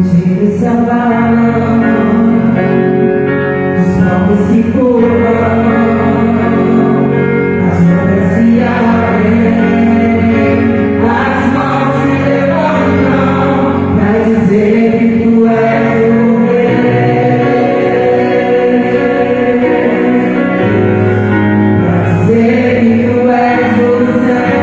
Chega esse abalão, desmonta esse porão, as mãos se abrem, as mãos se levantam pra dizer que tu és o rei, pra dizer que tu és o Senhor.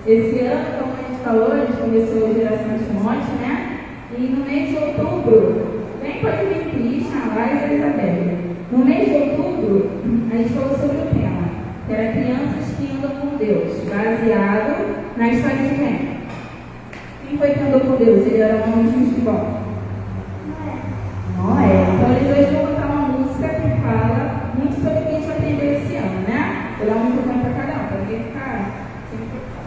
Esse ano, como a gente falou, a gente começou a Geração Timóteo, né? E no mês de outubro, nem pode vir Christian, Laís e Elizabeth. No mês de outubro, a gente falou sobre o tema, que era crianças que andam com Deus, baseado na história de quem? Quem foi que andou com Deus? Ele era um homem justo e bom? Noé. Então eles hoje vão botar uma música que fala muito sobre o que a gente vai aprender esse ano, né? Vou dar um microfone para cada um, para ninguém ficar sem microfone.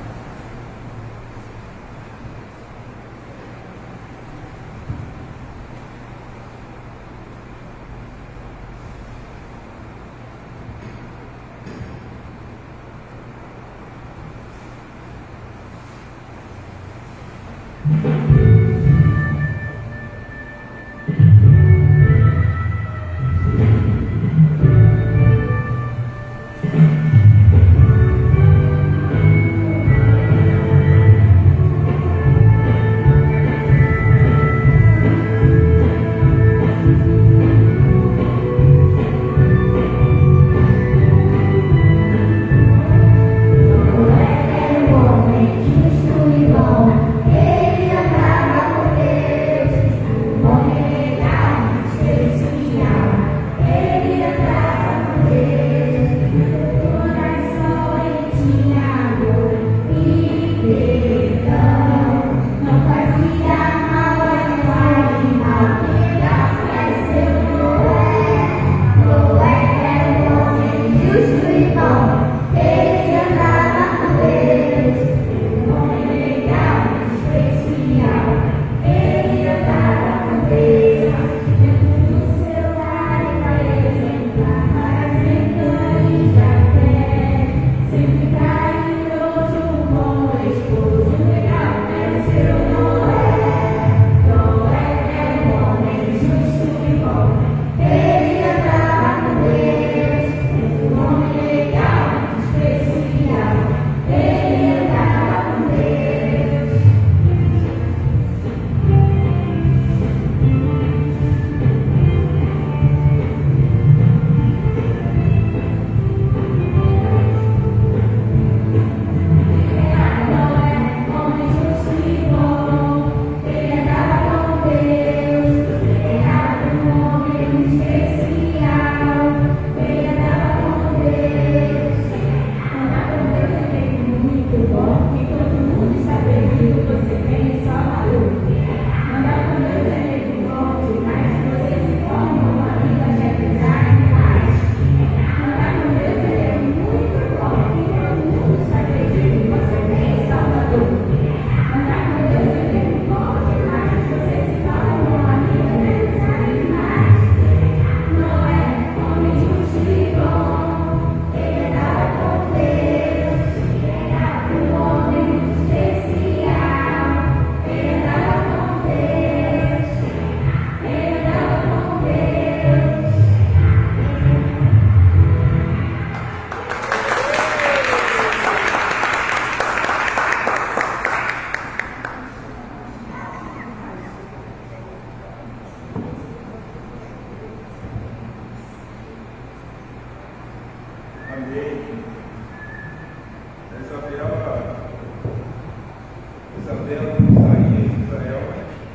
Isabela saía de Israel,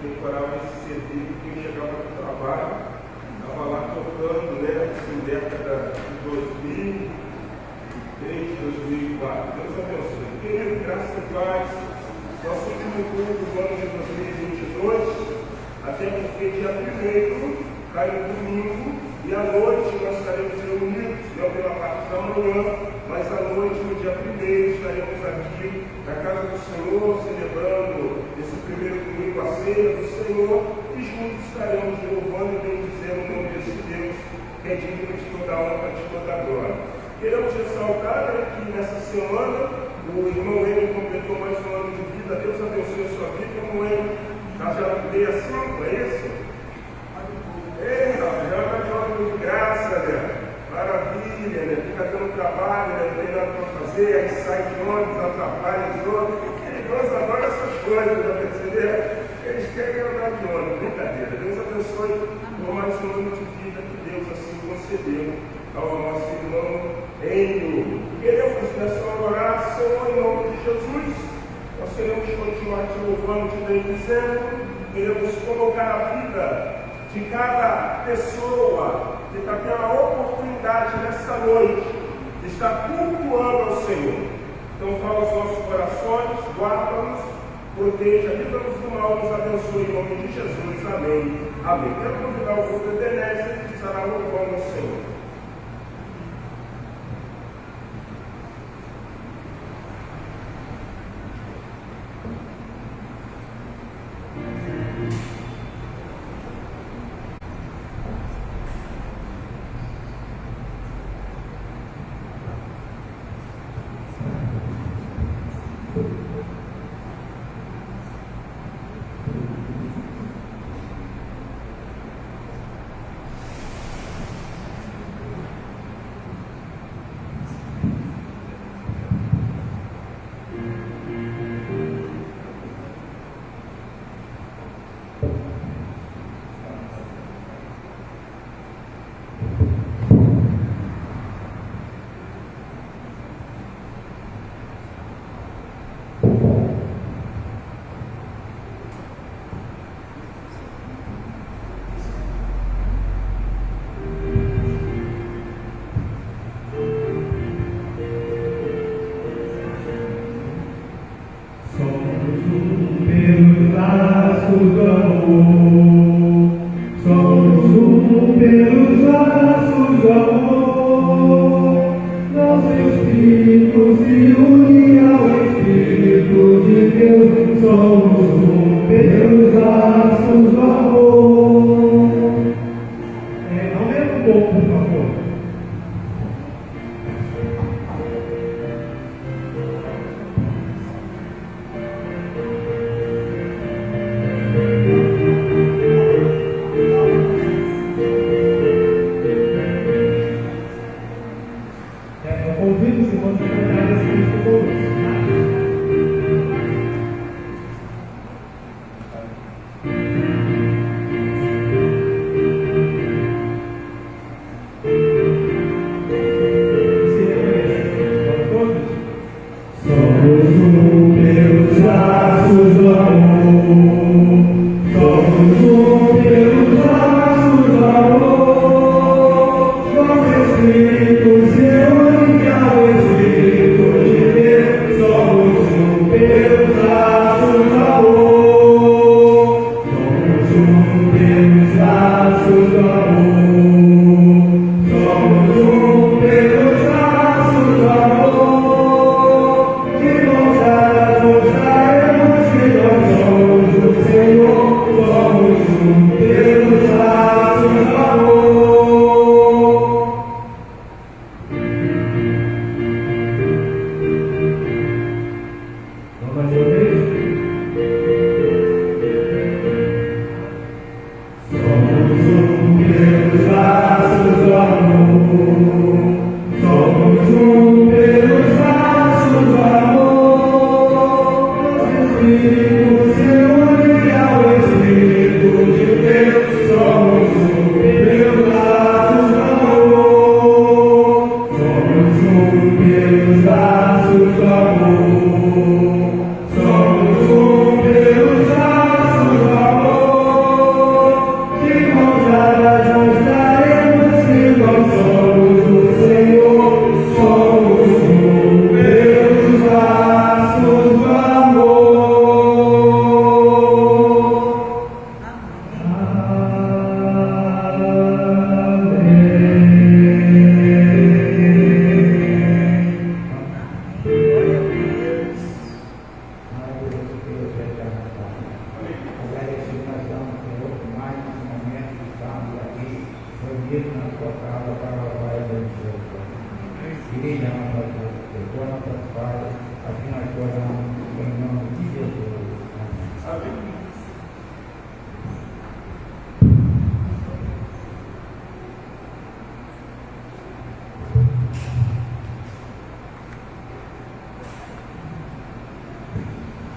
decorava esse CD, quem chegava no trabalho, estava lá tocando, né, assim, década de 2003, 2004. Deus abençoe. Querido, graças a Deus, nós seguimos o ano de 2022, até porque dia 1º cai no domingo, e à noite nós estaremos reunidos, não pela parte da manhã, mas à noite, no dia 1º, estaremos aqui na casa do Senhor, celebrando esse primeiro domingo a ceia do Senhor, e juntos estaremos louvando e bendizendo o nome desse Deus, que é digno de toda honra, de toda glória. Queremos ressaltar que nessa semana o irmão Enio completou mais um ano de vida. Deus abençoe a sua vida, irmão Enio. Já veio a 5, é isso? Ei, já está de ordem de graça, né? Maravilha, né? Fica dando trabalho, né? Não tem nada para fazer, aí sai de ônibus, atrapalha os outros. Deus adora essas coisas, já perceberam? Eles querem andar de ônibus, brincadeira. Deus abençoe por mais um ano de vida que Deus assim concedeu ao nosso irmão Enio. Queremos nessa hora orar, Senhor, em nome de Jesus. Nós queremos continuar te louvando, te bendizendo, queremos colocar a vida de cada pessoa que está tendo a oportunidade nessa noite de estar cultuando ao Senhor. Então fala os nossos corações, guarda-nos, proteja, livra-nos do mal, nos abençoe em nome de Jesus. Amém. Amém. Quero convidar o grupo de Ebenezer que estará louvando ao Senhor.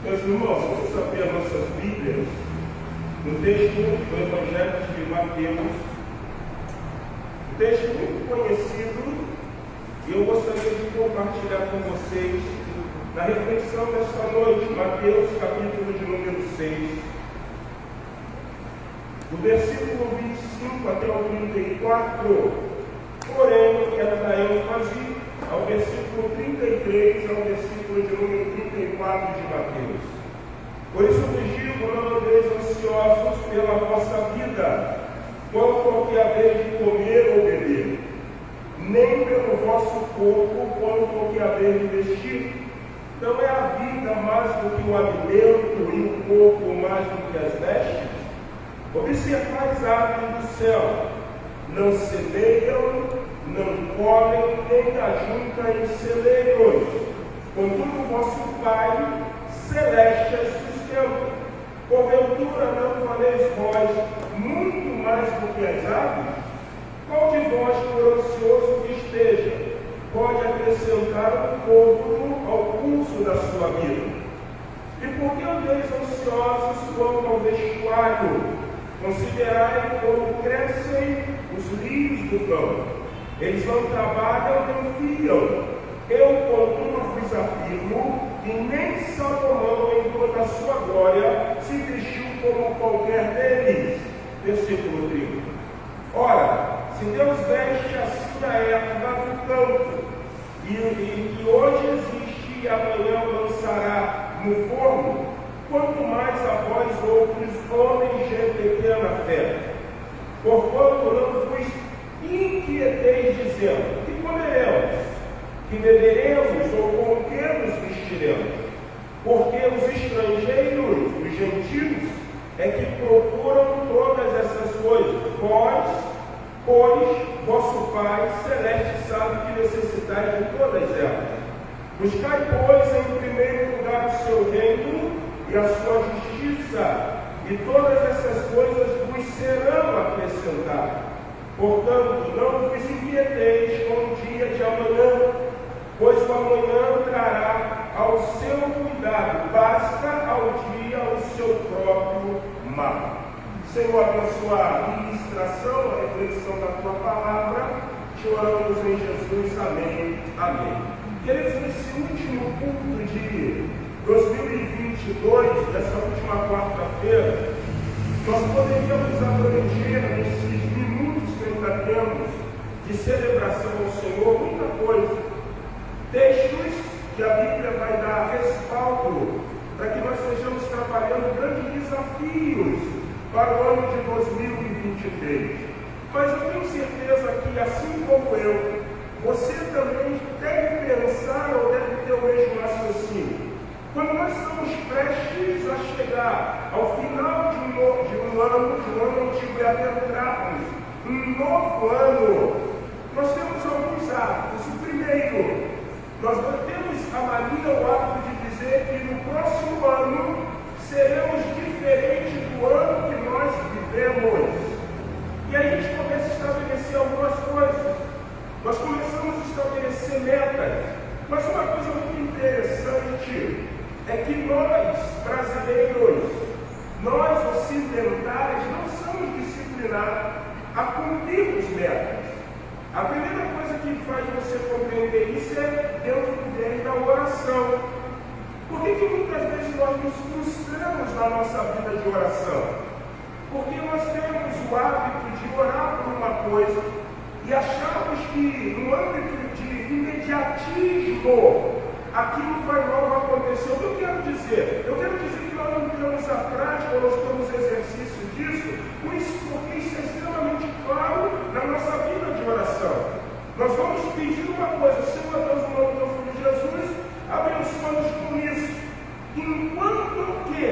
Meus irmãos, vamos abrir as nossas Bíblias no texto do Evangelho de Mateus, um texto muito conhecido, e eu gostaria de compartilhar com vocês na reflexão desta noite, Mateus capítulo de número 6, do versículo 25 até o 34, porém eu quero dar ênfase ao versículo 33 ao versículo de número 34 de Mateus. Por isso vos digo, não andeis ansiosos pela vossa vida, quanto ao que haveis de comer ou beber, nem pelo vosso corpo, quanto ao que haveis de vestir. Não é a vida mais do que o alimento e o corpo mais do que as vestes? Observai as aves do céu, não semeiam, não colhem, nem ajuntam em celeiros, contudo o vosso Pai celeste as sustenta. Porventura não valeis vós muito mais do que as aves? Qual de vós, por ansioso que esteja, pode acrescentar um côvado ao curso da sua vida? E por que andeis ansiosos quanto ao vestuário? Considerai como crescem os lírios do campo. Eles não trabalham nem fiam. Eu, contudo, vos afirmo que nem Salomão, em toda a sua glória, se vestiu como qualquer deles. Versículo 30. Ora, se Deus veste assim a erva do campo, e que hoje existe e amanhã lançará no forno, quanto mais a vós outros, homens de pequena fé. Porquanto não vos inquieteis dizendo, que comeremos, que beberemos, ou com que nos vestiremos? Porque os estrangeiros, os gentios, é que procuram todas essas coisas. Vós, pois, vosso Pai celeste sabe que necessitais de todas elas. Buscai, pois, em primeiro lugar o seu reino e a sua justiça, e todas essas coisas vos serão acrescentadas. Portanto, não vos inquieteis com o dia de amanhã, pois o amanhã trará ao seu cuidado, basta ao dia o seu próprio mal. Senhor, abençoa a ministração, a reflexão da tua palavra, te oramos em Jesus, amém, amém. Queridos, nesse último culto de 2022, dessa última quarta-feira, nós poderíamos abranger nesses minutos que ainda temos de celebração ao Senhor muita coisa. Textos que a Bíblia vai dar respaldo para que nós estejamos trabalhando grandes desafios para o ano de 2023. Mas eu tenho certeza que, assim como eu, você também deve pensar ou deve ter o mesmo raciocínio. Quando nós estamos prestes a chegar ao final de um ano antigo e adentrarmos um novo ano, nós temos alguns hábitos. O primeiro, nós temos a mania, o hábito de dizer que no próximo ano seremos diferentes do ano que nós vivemos. E aí a gente começa a estabelecer algumas coisas. Nós começamos a estabelecer metas. Mas uma coisa muito interessante é que nós, brasileiros, nós ocidentais, não somos disciplinados a cumprirmos metas. A primeira coisa que faz você compreender isso é dentro do viés da oração. Por que muitas vezes nós nos frustramos na nossa vida de oração? Porque nós temos o hábito de orar por uma coisa e achamos que no âmbito de imediatismo aquilo vai logo acontecer. O que eu quero dizer? Eu quero dizer que nós não temos a prática, nós temos exercício disso, por isso, porque isso é extremamente claro na nossa vida de oração. Nós vamos pedir uma coisa: Senhor Deus, no nome do Filho de Jesus, abençoa-nos com isso. Enquanto que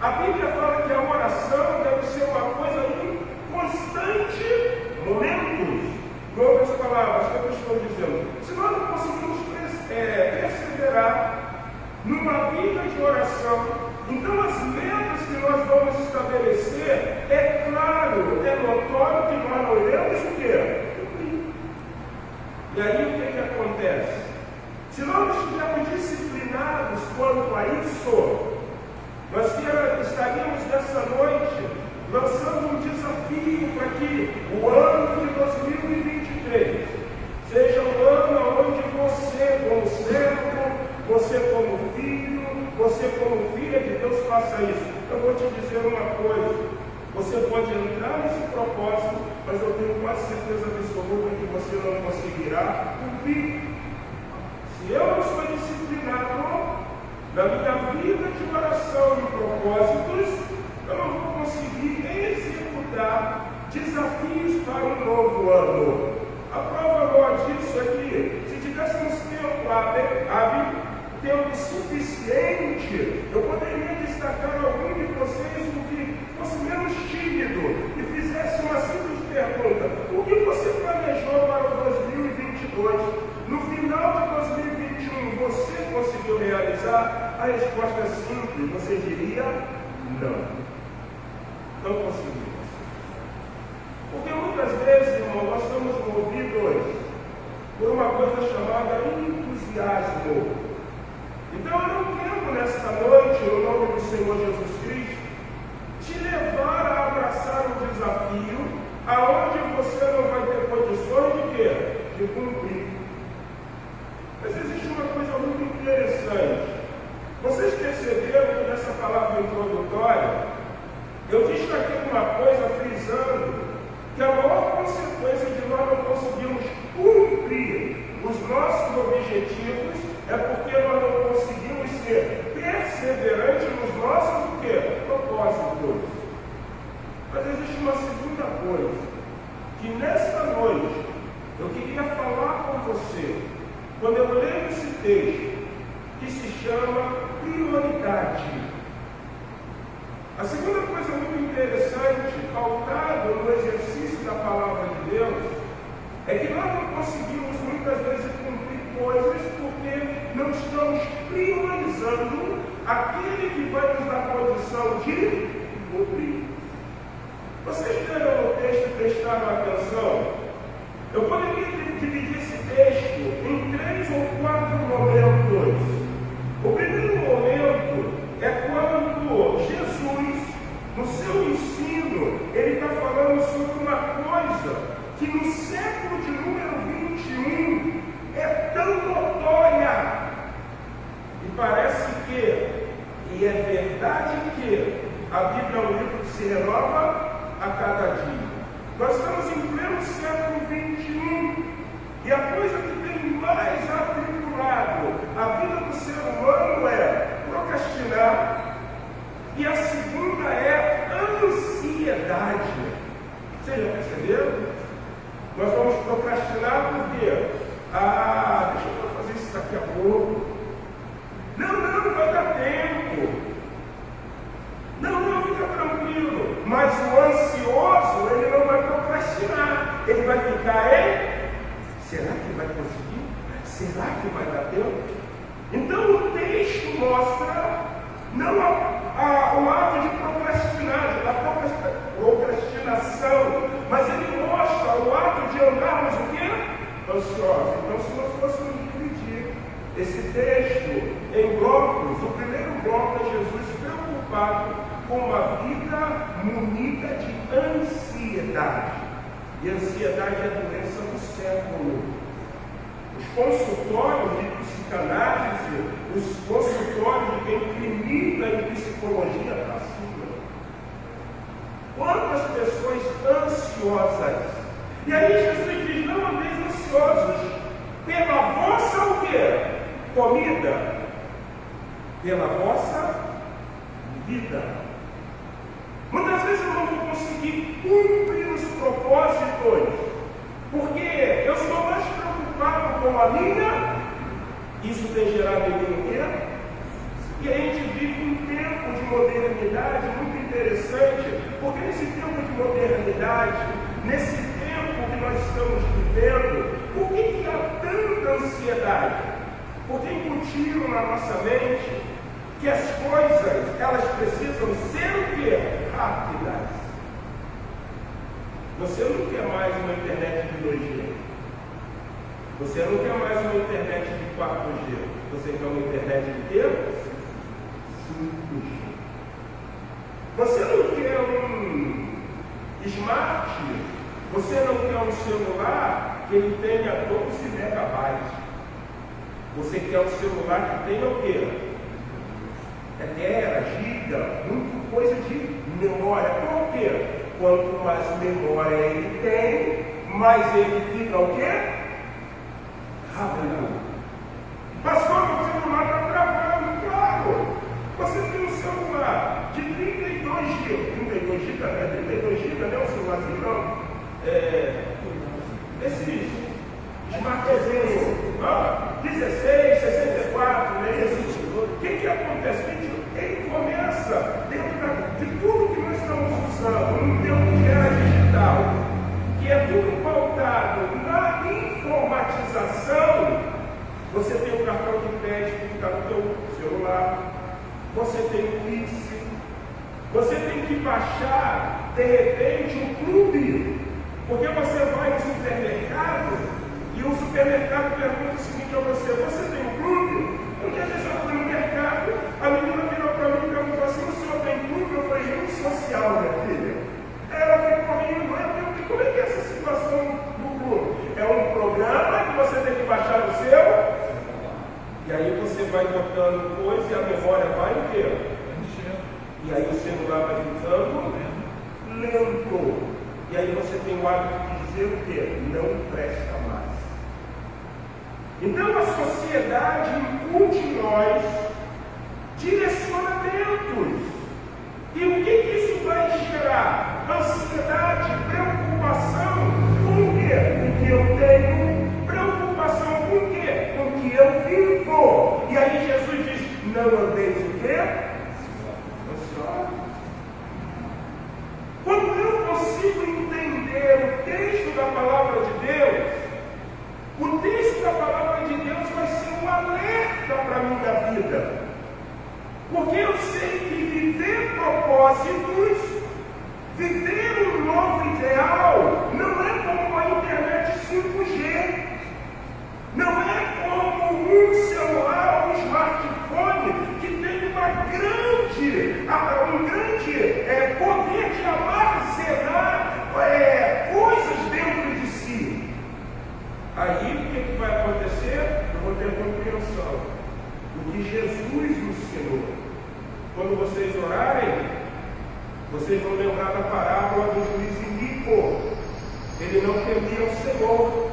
a Bíblia fala que a oração deve ser uma coisa constante, momentos. Em outras palavras, o que eu estou dizendo? Se nós não conseguimos perseverar numa vida de oração, então as metas que nós vamos estabelecer, é claro, é notório que nós não iremos o quê? E aí o que acontece? Se nós não estivermos disciplinados quanto a isso, nós estaríamos nessa noite lançando um desafio para que o ano de 2023 seja um ano onde você, como servo, você como você como filha de Deus faça isso. Eu vou te dizer uma coisa, você pode entrar nesse propósito, mas eu tenho quase certeza absoluta que você não conseguirá cumprir. Se eu não sou disciplinado na minha vida de oração e propósitos, eu não vou conseguir executar desafios para um novo ano. A prova maior disso é que, se tivéssemos tempo suficiente, eu poderia destacar algum de vocês do que fosse menos tímido e fizesse uma simples pergunta: o que você planejou para o 2022? No final de 2021, você conseguiu realizar? A resposta é simples, você diria não. Não conseguimos. Porque muitas vezes, irmão, nós somos movidos por uma coisa chamada entusiasmo. Então eu não quero nesta noite, no nome do Senhor Jesus Cristo, te levar a abraçar um desafio aonde você não vai ter condições de quê? De cumprir. Mas existe uma coisa muito interessante. Vocês perceberam que nessa palavra introdutória, eu destaquei uma coisa frisando que a maior consequência de nós não conseguirmos cumprir os nossos objetivos é porque nós não conseguimos ser perseverantes nos nossos o quê? Propósitos. Mas existe uma segunda coisa, que nesta noite eu queria falar com você, quando eu leio esse texto, que se chama prioridade. A segunda coisa muito interessante, pautada no exercício da palavra de Deus, é que nós não conseguimos muitas vezes cumprir coisas porque não estamos priorizando aquele que vai nos dar condição de cumprir. Vocês leram o texto e prestaram atenção? Eu poderia dividir esse texto em 3 ou 4 momentos. O primeiro momento é quando Jesus, no seu ensino, ele está falando sobre uma coisa que no século de número 21 é tão notória. E parece que é verdade que a Bíblia é um livro que se renova a cada dia. Nós estamos em pleno século 21 e a coisa que tem mais atribulado a vida do ser humano é procrastinar, e a segunda é ansiedade. Vocês já perceberam? Nós vamos procrastinar por quê? Deixa eu fazer isso daqui a pouco. Não vai dar tempo. Não, fica tranquilo. Mas o ansioso, ele não vai procrastinar. Ele vai ficar será que vai conseguir? Será que vai dar tempo? Então o texto mostra não o ato de procrastinar, a procrastinação, mas ele mostra o ato de andarmos o quê? Ansiosos. Então, se nós fôssemos dividir esse texto em blocos, o primeiro bloco é Jesus preocupado com uma vida munida de ansiedade. E ansiedade é a doença do século. Os consultórios de psicanálise, os consultórios de quem clínica em psicologia para cima. Quantas pessoas ansiosas? E aí Jesus diz: não andeis ansiosos pela vossa o quê? Comida, pela vossa vida. Muitas vezes eu não vou conseguir cumprir os propósitos, porque eu estou mais preocupado com a minha. Isso tem gerado em mim o quê? E a gente vive um tempo de modernidade muito interessante, porque nesse tempo de modernidade, nesse tempo que nós estamos vivendo, por que há tanta ansiedade? Porque incutiram na nossa mente que as coisas, elas precisam ser o quê? Rápidas. Você não quer mais uma internet de 2G. Você não quer mais uma internet de 4G. Você quer uma internet de quê? 5G. Você não quer um smart. Você não quer um celular que ele tenha 12 megabytes. Você quer um celular que tenha o quê? quê? Quanto mais memória ele tem, mais ele fica o quê? Rápido. Pastor, o celular está travando, claro. Você tem um celular de 32 GB, né? 32 GB, né? O celularzinho não. Esses smartphones, 16, 64, né? O que acontece? Ele começa dentro de tudo que nós estamos usando, num tempo de era digital, que é tudo pautado na informatização. Você tem o cartão de crédito que está no teu celular, você tem o Pix, você tem que baixar, de repente, um clube, porque você vai no supermercado e o supermercado pergunta o seguinte a você: você tem um clube? Porque às vezes eu fui no mercado, a menina virou para mim e perguntou assim: o senhor tem clube? Eu falei: rede social, minha filha. Ela ficou rindo, eu perguntei: como é que é essa situação do clube? É um programa que você tem que baixar no seu, e aí você vai botando coisa e a memória vai o quê? E aí o celular vai ficando lento. E aí você tem o hábito de dizer o quê? Não presta mais. Então a sociedade incute em nós direcionamentos. E o que isso vai gerar? Ansiedade, preocupação com o quê? Com o que eu tenho, preocupação com o quê? Com o que eu vivo. E aí Jesus diz: não andeis o quê? Ansiosos. Quando eu consigo entender o texto da palavra de Deus, o texto da palavra de Deus vai ser um alerta para a minha vida. Porque eu sei que viver propósitos, viver um novo ideal, não é como a internet 5G. Não é como um celular ou um smartphone que tem um grande poder de armazenar coisas dentro de si. Aí o que vai acontecer? Eu vou ter compreensão do que Jesus nos ensinou. Quando vocês orarem, vocês vão lembrar da parábola do juiz iníquo. Ele não temia o Senhor,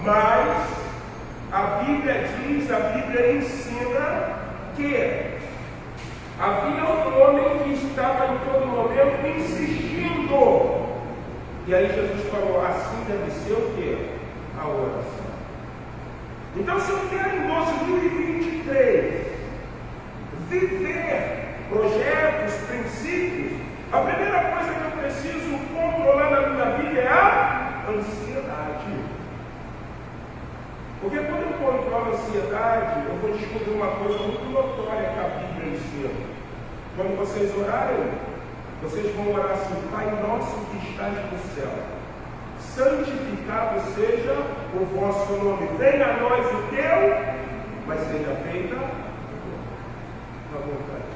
mas a Bíblia diz, a Bíblia ensina que havia um homem que estava em todo momento insistindo. E aí Jesus falou: assim deve ser o quê? A oração. Então, se eu quero em 2023 viver projetos, princípios, a primeira coisa que eu preciso controlar na minha vida é a ansiedade. Porque quando eu controlo a ansiedade, eu vou descobrir uma coisa muito notória que a Bíblia ensina. Quando vocês orarem, vocês vão orar assim: Pai nosso que estás no céu, santificado seja o vosso nome. Venha a nós o teu, mas seja feita a vontade.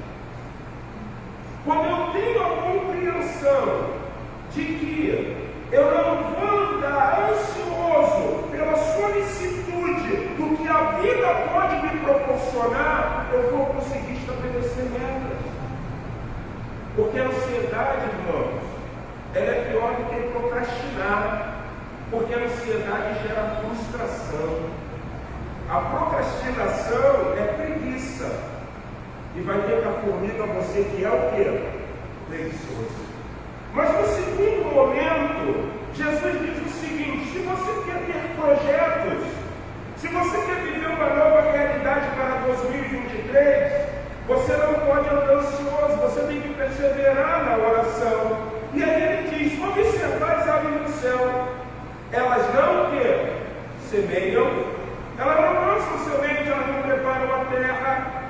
Quando eu tenho a compreensão de que eu não vou andar ansioso pela solicitude do que a vida pode me proporcionar, eu vou conseguir estabelecer metas. Porque a ansiedade, irmãos, ela é pior do que procrastinar. Porque a ansiedade gera frustração. A procrastinação é preguiça. E vai ter na formiga você que é o quê? Preguiçoso. Mas no segundo momento, Jesus diz o seguinte: se você quer ter projetos, se você quer viver uma nova realidade para 2023, você não pode andar ansioso, você tem que perseverar na oração. E aí ele diz: observar as aves do céu, elas não o quê? Semeiam, elas não lançam semente, elas não preparam a terra.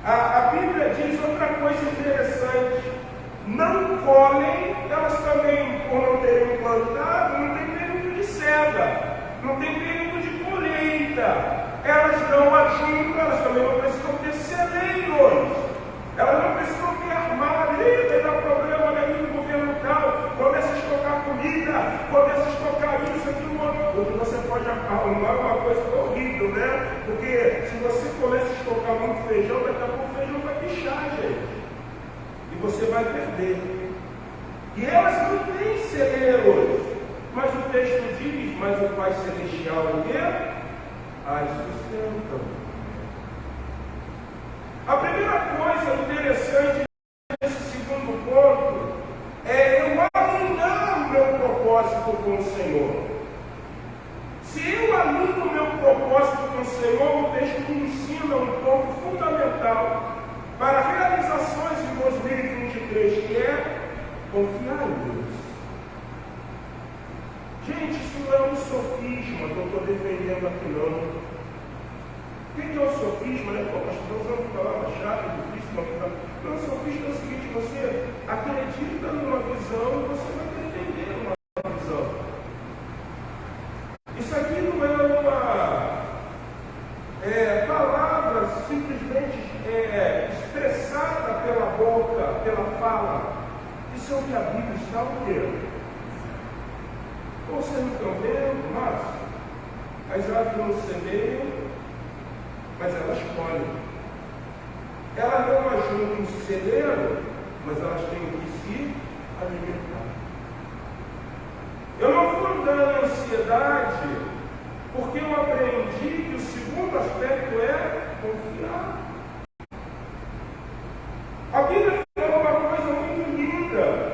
A Bíblia diz outra coisa interessante: não colhem, elas também, por não terem plantado, não tem período de cega, não tem período de colheita, elas não ajuntam, elas também não precisam ter celeiros, elas não precisam ter armário. Vai dar problema ali no governo tal, começa a estocar comida, começa a estocar isso, aquilo, porque você pode arrumar uma coisa horrível, né? Porque se você começa a estocar muito Pai Celestial o quê? As sustentam. A primeira coisa interessante nesse segundo ponto é eu alinhar o meu propósito com o Senhor. Se eu alinho o meu propósito com o Senhor, o texto me ensina um ponto fundamental para realizações em 2023, que é confiar em Deus. Gente, isso não é um sofisma que eu estou defendendo aqui não. O que é o sofisma, né? Pô, pastor, usando palavra chata, difícil, não, o sofisma é o seguinte, você acredita numa visão e você vai defender uma visão. Isso aqui não é uma palavra simplesmente expressada pela boca, pela fala. Isso é o que a Bíblia está o quê? Vocês não estão vendo, mas as aves não semeiam, mas elas colhem. Elas não ajudam o celeiro, mas elas têm que se alimentar. Eu não fui andando em ansiedade, porque eu aprendi que o segundo aspecto é confiar. A Bíblia fala uma coisa muito linda.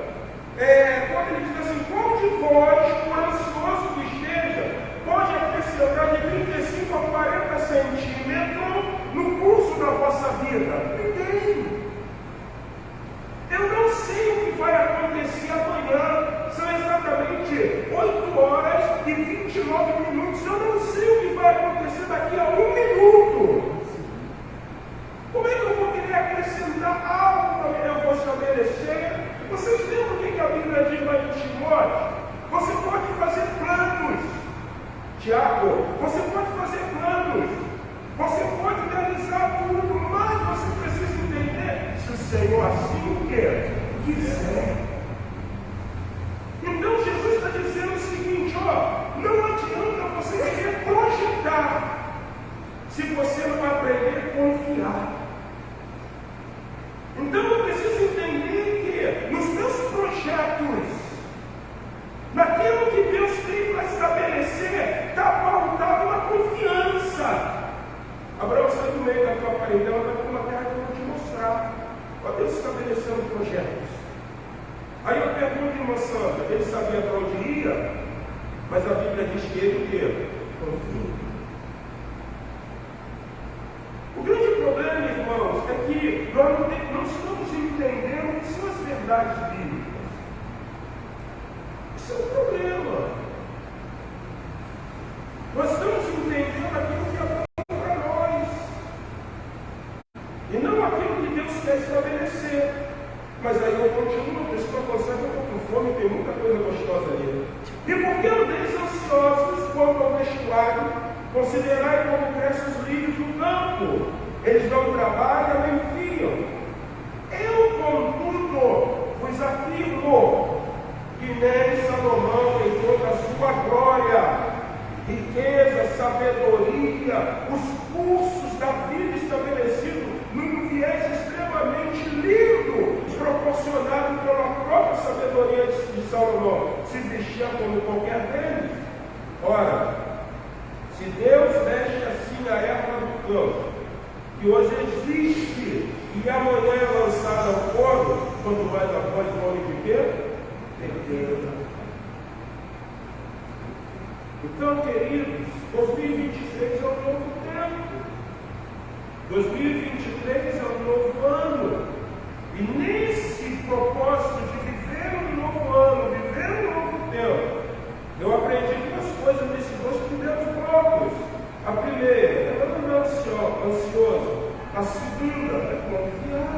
Quando ele diz assim, qual de vós, por ansioso que esteja, pode acrescentar de 35 a 40 centímetros no curso da vossa vida? Ninguém. Eu não sei o que vai acontecer amanhã. São exatamente 8 horas e 29 minutos. Eu não sei o que vai acontecer daqui a 1 minuto. Como é que eu vou querer acrescentar algo para eu vou estabelecer? Vocês lembram o que a Bíblia diz lá em Timóteo? Você pode fazer planos. Tiago, você pode fazer planos. Você pode realizar tudo, mas você precisa entender se o Senhor assim o quer, quiser. Então Jesus está dizendo o seguinte, não adianta você querer projetar se você não aprender a confiar. Então eu preciso entender que nos meus projetos, naquilo que Deus tem para estabelecer, está pautado na confiança. Abraão, sai do meio da tua parentela, vai para uma terra que eu vou te mostrar. Ó, Deus estabelecendo projetos. Aí eu pergunto, irmã Sandra, ele sabia para onde ia, mas a Bíblia diz que ele o quê? Confia. O grande problema, irmãos, é que nós não estamos entendendo o que são as verdades bíblicas. Isso é um problema. Nós estamos entendendo aquilo que é bom para nós, e não aquilo que Deus quer estabelecer. Mas aí eu continuo, eu estou cansado, eu estou com fome, tem muita coisa gostosa ali. E por que andeis ansiosos quanto ao vestuário? Considerai como crescem os lírios do campo. Eles não trabalham nem fiam. Eu, contudo, vos afirmo que nem Salomão, em toda a sua glória, riqueza, sabedoria, os cursos da vida estabelecidos num viés extremamente lindo, proporcionado pela própria sabedoria de Salomão, se vestia como qualquer deles. Ora, se Deus veste assim a erva do campo, que hoje existe e amanhã é lançada ao fogo, quanto mais a voz do homem de quê? Então, queridos, 2026 é um novo tempo. 2023 é um novo ano. E nesse propósito de viver um novo ano, viver um novo tempo, eu aprendi duas coisas nesses 2 primeiros blocos. A primeira, eu não é ansioso. A segunda é confiar.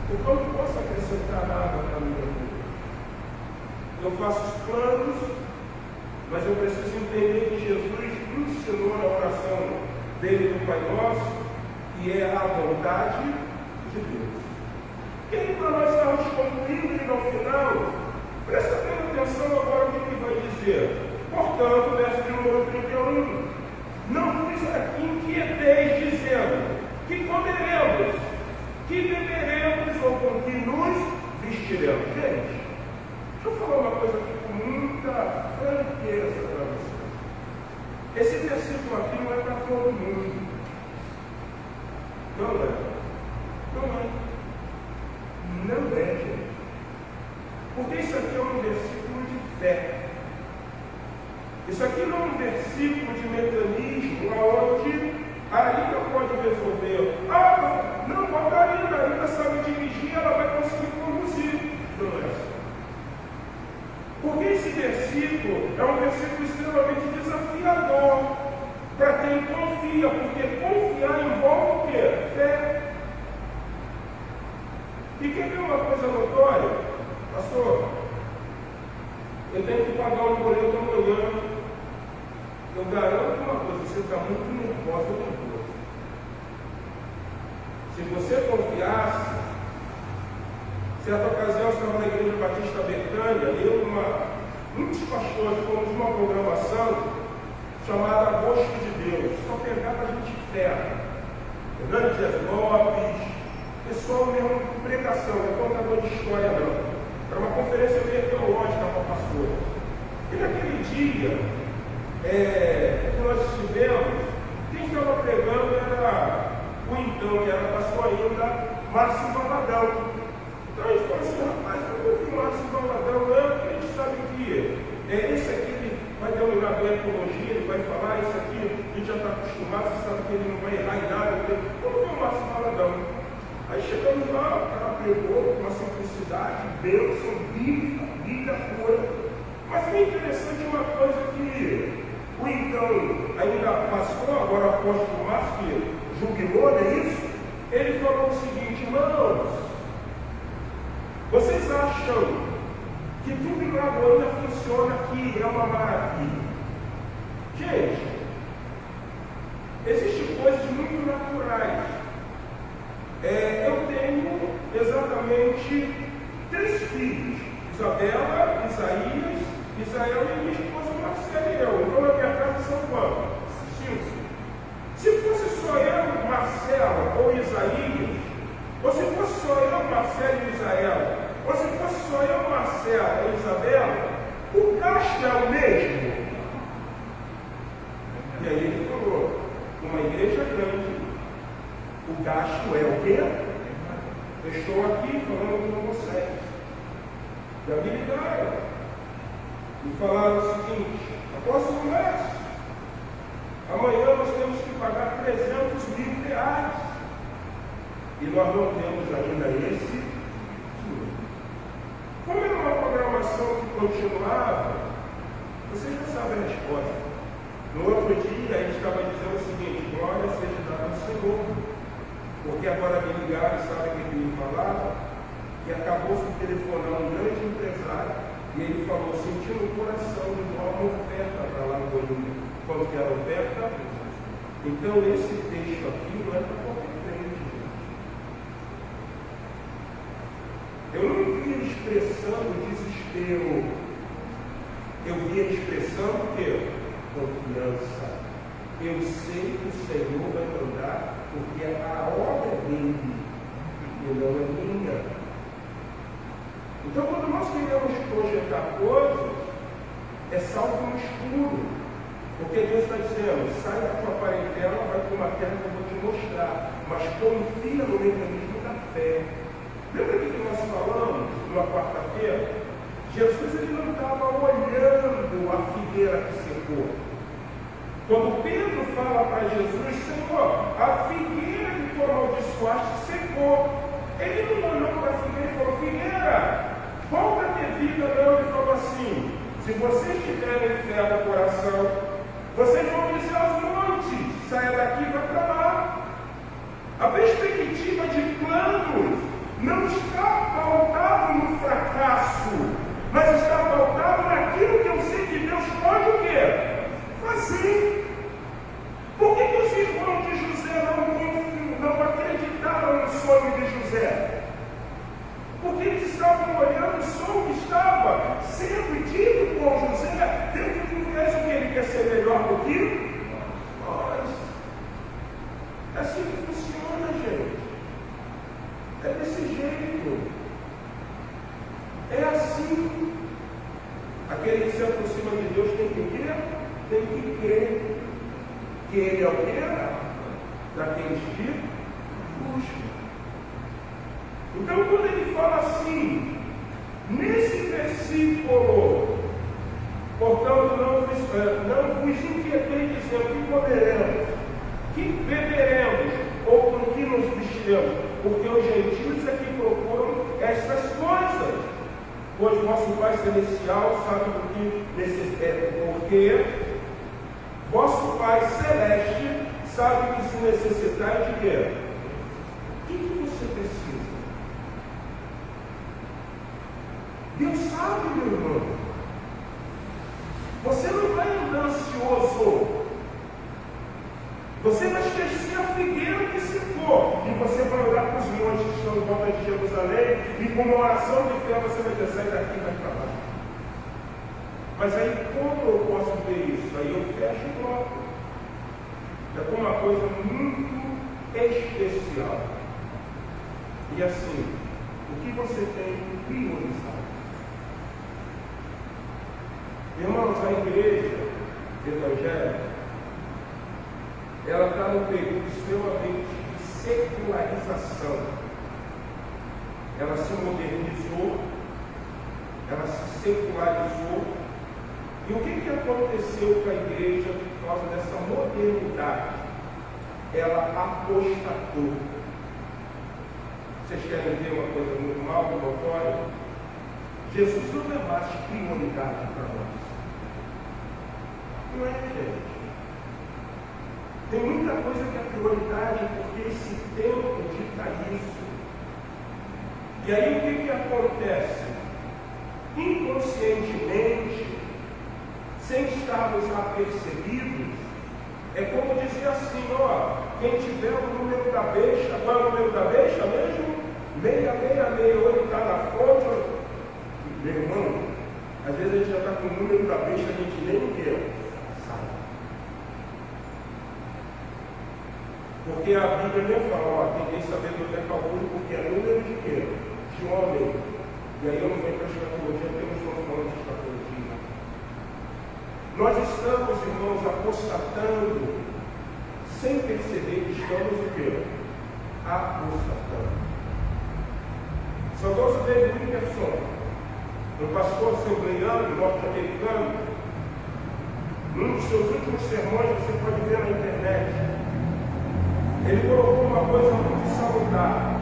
Eu não posso acrescentar nada para a minha vida. Eu faço os planos, mas eu preciso entender que Jesus ensinou na oração dele do Pai Nosso, que é a vontade de Deus. E aí, para nós estarmos concluindo e no final, presta bem atenção agora no que ele vai dizer. Portanto, verso de número 31, não vos inquieteis dizendo que comeremos, que beberemos ou com que nos vestiremos. Gente, deixa eu falar uma coisa aqui com muita franqueza para vocês. todo mundo. Não é. Não é. Não é, gente. Porque isso aqui é um versículo de fé. Isso aqui não é um versículo de mecanismo onde a Ida pode resolver. Ah, não, bota a Ida sabe dirigir, ela vai conseguir conduzir. Não é assim. Porque esse versículo é um versículo extremamente desafiador para quem confia, porque confiar envolve o quê? Fé. E quer ver uma coisa notória? Pastor, eu tenho que pagar um boleto amanhã. Eu garanto uma coisa, você está muito nervosa ou nervoso. Se você confiasse, certa ocasião eu estava na Igreja Batista Betânia, eu e muitos pastores fomos numa programação chamada Agosto de Deus, só pegava a gente ferro. Hernani Dias Lopes, pessoal mesmo de pregação, não é contador de história não. Era uma conferência meio teológica para pastores. E naquele dia, que nós estivemos, quem estava pregando era o então, que era pastor ainda, Márcio Valadão. Então a gente falou assim, rapaz, eu ouvi o Márcio Valadão, porque a gente sabe que esse aqui ele vai dominar a ecologia, ele vai falar, isso aqui a gente já está acostumado, você sabe que ele não vai errar em nada. Vamos ver o Márcio Valadão. Aí chegamos lá, o cara pregou com uma simplicidade, bênção, Bíblia pura. Mas foi interessante uma coisa que o então, ainda pastor, agora apóstolo Márcio, que jubilou, não é isso? Ele falou o seguinte, irmãos, vocês acham que tudo em Lagoinha funciona aqui, é uma maravilha? Gente, existem coisas muito naturais. Eu tenho exatamente 3 filhos, Isabela, Isaías, Israel e minha esposa Marcela e eu. Então na minha casa são quantos? 5. Se fosse só eu, Marcela ou Isaías, ou se fosse só eu, Marcela e Israel, ou se fosse só eu, Marcela ou Isabela, o gasto é o mesmo. E aí ele falou, uma igreja grande, o gasto é o quê? Eu estou aqui falando com vocês. Já me ligaram e falaram o seguinte, apóstolo Márcio, amanhã nós temos que pagar 300 mil reais. E nós não temos ainda esse dinheiro. Como era uma programação que continuava, vocês já sabem a resposta. No outro dia a gente estava dizendo o seguinte, glória seja dada ao Senhor. Porque agora me ligaram e sabem o que me falaram, que acabou de telefonar um grande empresário e ele falou, sentindo o coração de dar uma oferta para lá no Goiânia. Quanto que era a oferta? Então esse texto aqui não é para qualquer crente. Eu não via expressando desespero, eu via expressando o quê? Confiança. Eu sei que o Senhor vai mandar, porque a obra é dele e não é minha. Então, quando nós queremos projetar coisas, é salto no escuro. Porque Deus está dizendo, sai da tua parentela, vai para uma terra que eu vou te mostrar. Mas confia no mecanismo da fé. Lembra que nós falamos, numa quarta-feira? Jesus ele não estava olhando a figueira que secou. Quando Pedro fala para Jesus, Senhor, a figueira que tu amaldiçoaste secou. Ele não olhou para a figueira e falou, figueira, volta a ter vida, não. Ele falou assim, se vocês tiverem fé no coração, vocês vão dizer aos montes, saia daqui e vai para lá. A perspectiva de planos não está pautada no fracasso, mas está pautada naquilo que eu sei que Deus pode o quê? Fazer. Por que os irmãos de José não acreditaram no sonho de José? Porque eles estavam olhando só o que estava sendo dito por José dentro do universo que ele quer ser melhor do que nós. É assim que funciona, gente. É desse jeito. É assim. Aquele que se aproxima de Deus tem que crer? Tem que crer. que ele é o que? Daqueles que buscam. Então, quando ele fala assim, nesse versículo, portanto, não vos inquieteis dizendo que comeremos, que beberemos, ou com que nos vestiremos, porque os gentios é que procuram estas coisas. Pois vosso Pai Celestial sabe do que necessita, porque vosso Pai Celeste sabe que se necessitar de quê? O que você precisa? Deus sabe, meu irmão. Você não vai andar ansioso. Você vai esquecer a figueira que secou. E você vai olhar para os montes que estão em volta de Jerusalém. E com uma oração de fé você vai dizer, sai daqui e vai para lá. Mas aí como eu posso ver isso? Aí eu fecho o bloco. É uma coisa muito especial. E assim, o que você tem priorizado? Irmãos, a igreja evangélica, ela está num período extremamente de secularização. Ela se modernizou, ela se secularizou. E o que aconteceu com a igreja por causa dessa modernidade? Ela apostatou. Vocês querem ver uma coisa muito mal, notória? Jesus não é mais prioridade para nós. Não é, gente. Tem muita coisa que é prioridade porque esse tempo dita isso. E aí o que acontece? Inconscientemente, sem estarmos apercebidos, é como dizer assim, ó, quem tiver o número da besta, qual é o número da besta mesmo? 6668 está na fonte. Meu irmão, às vezes a gente já está com o número da besta, a gente nem quer. Porque a Bíblia nem fala, ó, tem que saber do decalcúlio, porque é número de quê? De homem. E aí eu não venho para a escatologia, temos uma falando de escatologia. Nós estamos, irmãos, apostatando, sem perceber que estamos o quê? Apostatando. Saudoso David Wilkerson, um pastor assembleiano norte-americano, num dos seus últimos sermões, você pode ver na internet, ele colocou uma coisa muito salutar.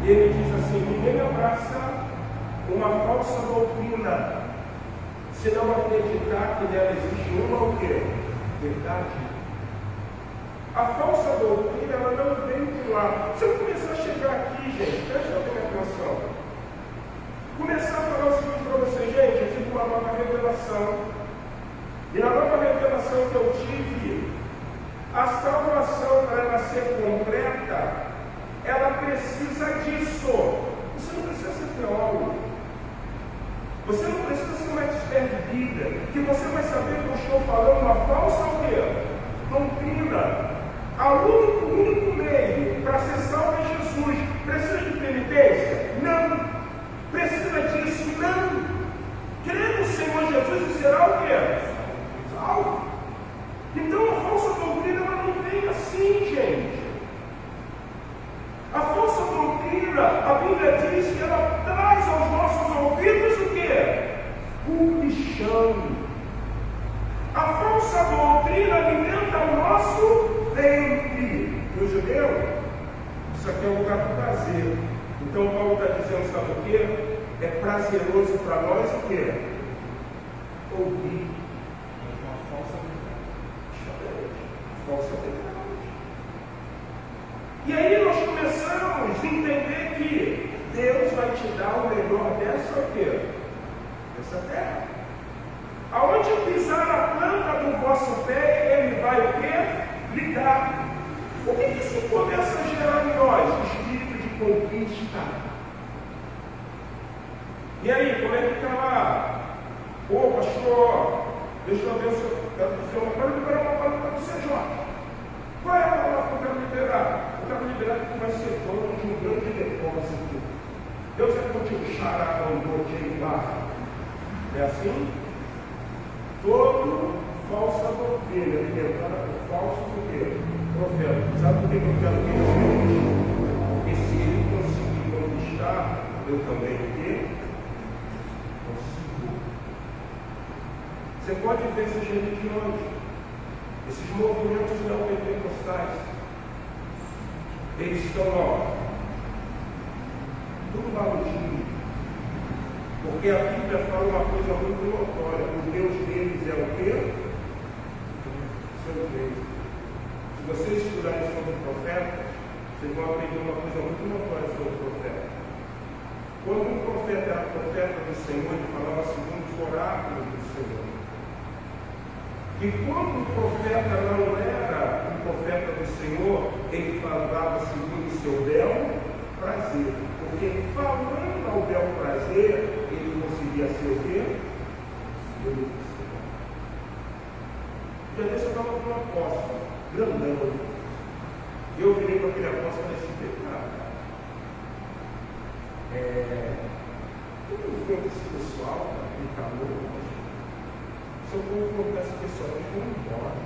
Ele diz assim: ninguém abraça uma falsa doutrina se não acreditar que nela existe uma o quê? Verdade. A falsa doutrina, ela não vem de lá. Se eu começar a chegar aqui, gente, presta bem atenção. Começar a falar o seguinte para vocês, gente, eu tive uma nova revelação. E na nova revelação que eu tive, a salvação, para ela ser completa, ela precisa disso. Você não precisa ser teólogo. Você não precisa ser um expert de Bíblia, que você vai saber que eu estou falando uma falsa o quê? Doutrina. O único meio para ser salvo é Jesus. Precisa de penitência? Não. Precisa disso? Não. Crê no Senhor Jesus e será o quê? Salvo. Então a falsa doutrina ela não vem assim, gente. A falsa doutrina, a Bíblia diz que ela traz aos nossos ouvidos o quê? Comichão. A falsa doutrina alimenta o nosso ventre. E o judeu, isso aqui é um lugar do prazer. Então Paulo está dizendo, sabe o quê? É prazeroso para nós o quê? Ouvir. Uma falsa verdade. E aí nós começamos a entender que Deus vai te dar o melhor dessa o quê? Dessa terra. Aonde pisar a planta do vosso pé, ele vai o quê? Ligar. O que isso começa a gerar em nós? Espírito de conquista. E aí, como é que está lá? Ô pastor, deixa eu ver o seu. Eu quero liberar uma palavra do CJ. Qual é a palavra que eu quero liberar? Eu quero liberar que tu vai ser dono de um grande depósito. Deus é contigo, xará, andou, lá. É assim? Todo falsa doutrina alimentada por falsos o quê? Profetas. Sabe por que eu quero que eles? Porque se ele conseguir conquistar, eu também o quê? Consigo. Você pode ver essas religiões, esses movimentos neopentecostais. Eles estão, tudo baludinho. Porque a Bíblia fala uma coisa muito notória. O Deus deles é o quê? Seu Deus. Se vocês estudarem sobre profetas, vocês vão aprender uma coisa muito notória sobre o profeta. Quando um profeta era profeta do Senhor, ele falava segundo os oráculos do Senhor. E quando o profeta não era um profeta do Senhor, ele falava segundo o seu bel prazer. Porque falando ao bel prazer, ele conseguia ser o quê? Beneficiado. Já desse eu estava com um apóstolo, grandão. Eu virei para aquele apóstolo e disse, tu não vê esse pessoal, aquele calor, se eu confrontar esse pessoal, eles vão embora.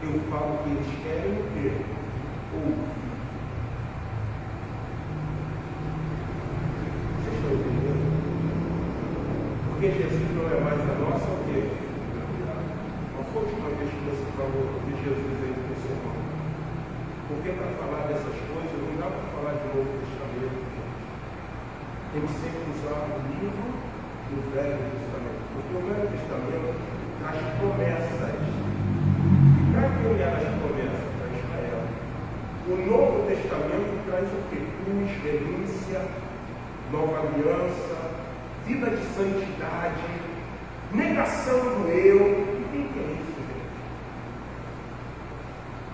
Eu falo que eles querem o quê? Ouvir. Vocês estão entendendo? Porque Jesus não é mais a nossa o quê? Qual foi a última vez que você falou de Jesus aí com o seu irmão? Porque para falar dessas coisas não dá para falar de Novo Testamento. Tem que sempre usar o livro do Velho Testamento. Porque o Velho Testamento traz promessas. E para quem eram as promessas? Para Israel. O Novo Testamento traz o que? Cruz, renúncia, nova aliança, vida de santidade, negação do eu. E quem que é isso, gente?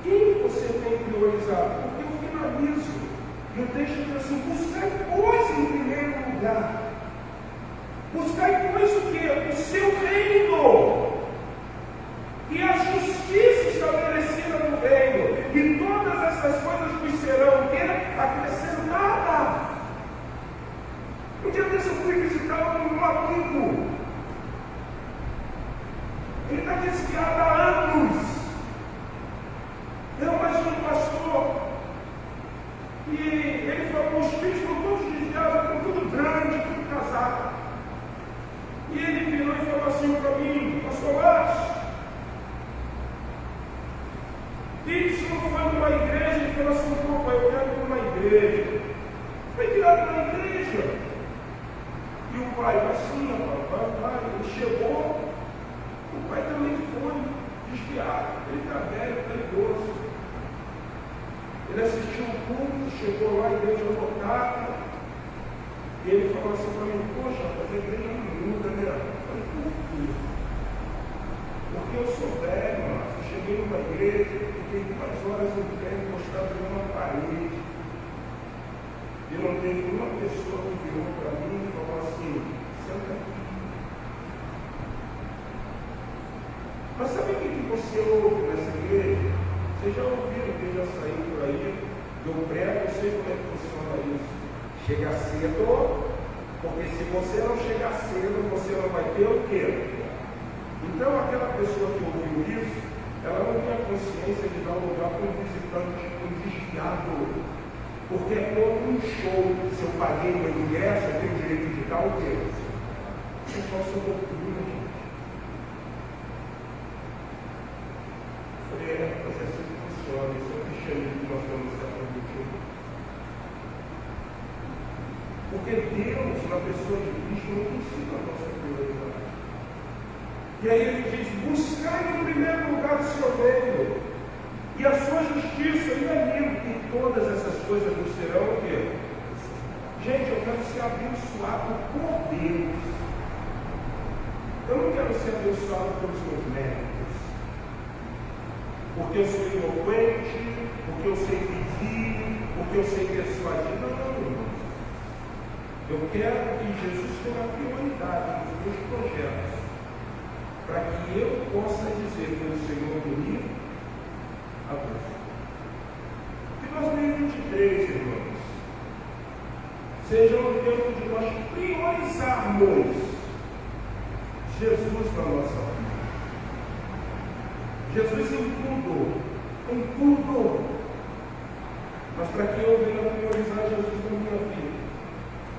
Quem você tem priorizado? Porque eu finalizo. E o texto diz assim, buscai, pois, em primeiro lugar. Buscai, pois, o quê? O seu reino. E a justiça estabelecida no reino. E todas essas coisas vos serão o quê? Acrescentadas. Um dia desse eu fui visitar um amigo. Ele está desviado há anos. Eu imagino um pastor. E ele falou, os filhos estão todos desviados, estão tudo grande, tudo casado. E ele virou e falou assim para mim, pastor Lázaro, e se não foi numa igreja, ele falou assim, pô, pai, eu quero ir numa igreja. Foi tirado da igreja. E o pai, vai sim, vai. Ele chegou, o pai também foi desviado. Ele está velho, está idoso. Ele assistiu o culto, chegou lá, a igreja lotada. E ele falou assim para mim, poxa, mas a igreja não muda, né? Eu falei, por quê? Porque eu sou velho, mas eu cheguei numa igreja, fiquei 2 horas em pé, encostado numa parede. E não teve uma pessoa que virou para mim e falou assim, senta aqui. Mas sabe o que você ouve nessa igreja? Vocês já ouviram que eu já saí por aí? Eu prego, eu sei como é que funciona isso. Chega cedo, porque se você não chegar cedo, você não vai ter o quê? Então aquela pessoa que ouviu isso, ela não tem a consciência de dar lugar para um visitante, um desviado. Porque é como um show, se eu paguei meu ingresso, eu tenho direito de dar o quê? Isso é falsa doutrina, gente. Mas é assim que funciona, isso é o cristianismo que nós estamos se transmitindo. Porque Deus, na pessoa de Cristo, não ensina a nossa prioridade. E aí ele diz, buscai em primeiro lugar o seu reino, e a sua justiça, e amigo, e todas essas coisas vos serão o quê? Gente, eu quero ser abençoado por Deus. Eu não quero ser abençoado pelos meus méritos. Porque eu sou eloquente, porque eu sei pedir, porque eu sei persuadir. Não. Eu quero que Jesus tenha prioridade nos meus projetos, para que eu possa dizer pelo Senhor me abençoe. Que 2023, irmãos, seja um tempo de nós priorizarmos Jesus na nossa vida. Jesus em tudo. Mas para que eu venha priorizar Jesus na minha vida,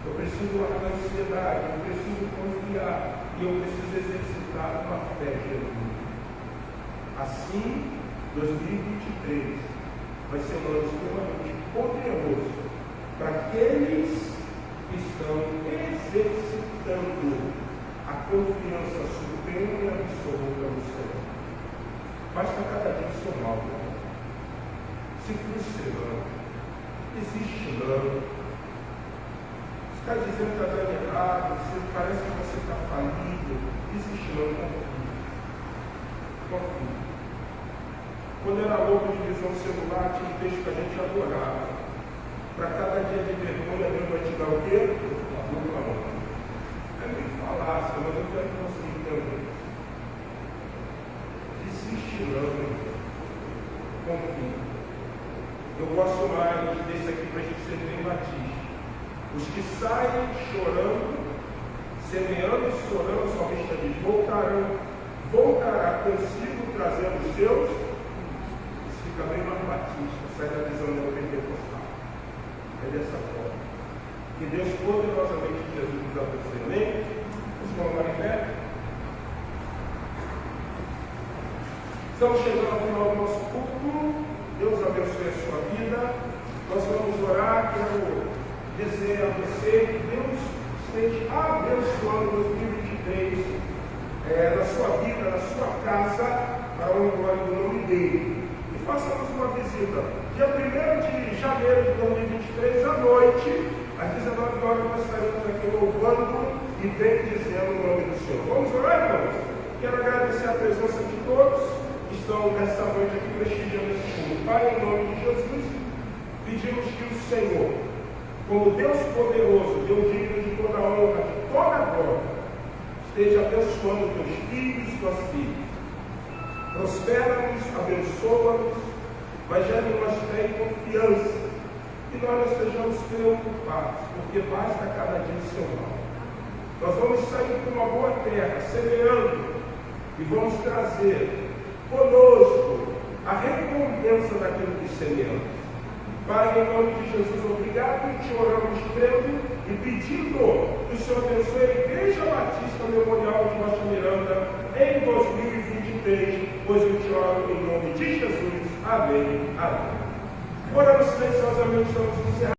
eu preciso largar a ansiedade, eu preciso confiar e eu preciso exercitar uma fé genuína. Assim, 2023 vai ser um ano extremamente poderoso para aqueles que estão exercitando a confiança suprema e absoluta no Senhor. Basta cada dia o seu mal, se frustre não, desiste não. Está dizendo que está dando errado, parece que você está falido, desiste não, confie. Quando eu era louco de visão celular, tinha um texto que a gente adorava. Para cada dia de vergonha, Deus vai te dar o quê? Uma honra. É meio falácia, mas eu quero que você entenda. Desiste não, confie. Eu gosto mais desse aqui para a gente ser bem batista. Os que saem chorando, semeando e chorando, só vista diz, voltará consigo trazendo os seus. Isso fica bem mais batista, sai da visão da pentecostal. É dessa forma. Que Deus poderosamente Jesus nos abençoe. Amém? Vamos colocar em pé? Estamos chegando ao final do nosso culto. Deus abençoe a sua vida. Nós vamos orar. Quero dizer a você que Deus esteja abençoando 2023 na sua vida, na sua casa, para o glória do nome dele. E façamos uma visita. Dia 1º de janeiro de 2023, à noite, às 19 horas, nós estaremos aqui louvando e bendizendo o nome do Senhor. Vamos orar, irmãos? Quero agradecer a presença de todos que estão nessa noite aqui prestigiando esse culto. Pai, em nome de Jesus, pedimos que o Senhor, como Deus poderoso, Deus digno de toda a honra, de toda a glória, esteja abençoando teus filhos e tuas filhas. Prospera-nos, abençoa-nos, mas gere em nós fé e confiança, que nós não estejamos preocupados, porque basta cada dia o seu mal. Nós vamos sair para uma boa terra, semeando, e vamos trazer conosco a recompensa daquilo que semeamos. Pai, em nome de Jesus, obrigado, te oramos crendo e pedindo que o Senhor abençoe a Igreja Batista Memorial de Rocha Miranda em 2023, pois eu te oro em nome de Jesus. Amém. Amém. Oramos silenciosamente, estamos encerrando.